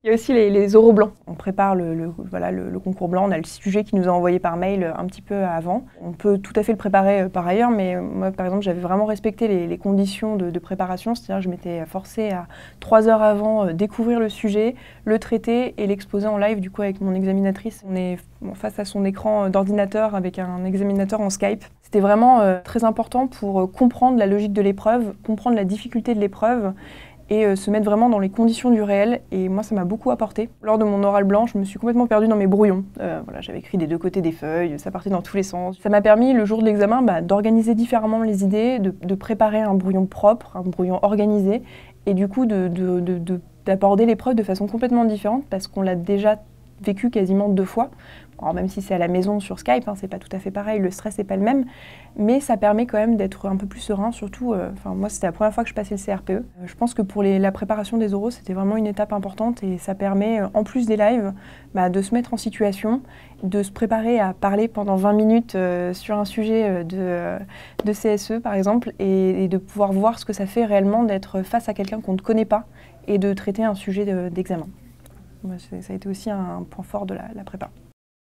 Il y a aussi les oraux blancs. On prépare voilà, le concours blanc, on a le sujet qui nous a envoyé par mail un petit peu avant. On peut tout à fait le préparer par ailleurs, mais moi par exemple j'avais vraiment respecté les conditions de préparation, c'est-à-dire je m'étais forcée à 3 heures avant découvrir le sujet, le traiter et l'exposer en live du coup avec mon examinatrice. On est face à son écran d'ordinateur avec un examinateur en Skype. C'était vraiment très important pour comprendre la logique de l'épreuve, comprendre la difficulté de l'épreuve et se mettre vraiment dans les conditions du réel. Et moi, ça m'a beaucoup apporté. Lors de mon oral blanc, je me suis complètement perdue dans mes brouillons. Voilà, j'avais écrit des deux côtés des feuilles, ça partait dans tous les sens. Ça m'a permis, le jour de l'examen, d'organiser différemment les idées, de préparer un brouillon propre, un brouillon organisé, et du coup d'aborder l'épreuve de façon complètement différente parce qu'on l'a déjà vécu quasiment 2 fois. Alors même si c'est à la maison sur Skype, hein, c'est pas tout à fait pareil, le stress n'est pas le même, mais ça permet quand même d'être un peu plus serein, surtout, moi c'était la première fois que je passais le CRPE. Je pense que pour la préparation des oraux, c'était vraiment une étape importante et ça permet, en plus des lives, de se mettre en situation, de se préparer à parler pendant 20 minutes sur un sujet de CSE par exemple et de pouvoir voir ce que ça fait réellement d'être face à quelqu'un qu'on ne connaît pas et de traiter un sujet d'examen. Ça a été aussi un point fort de la prépa.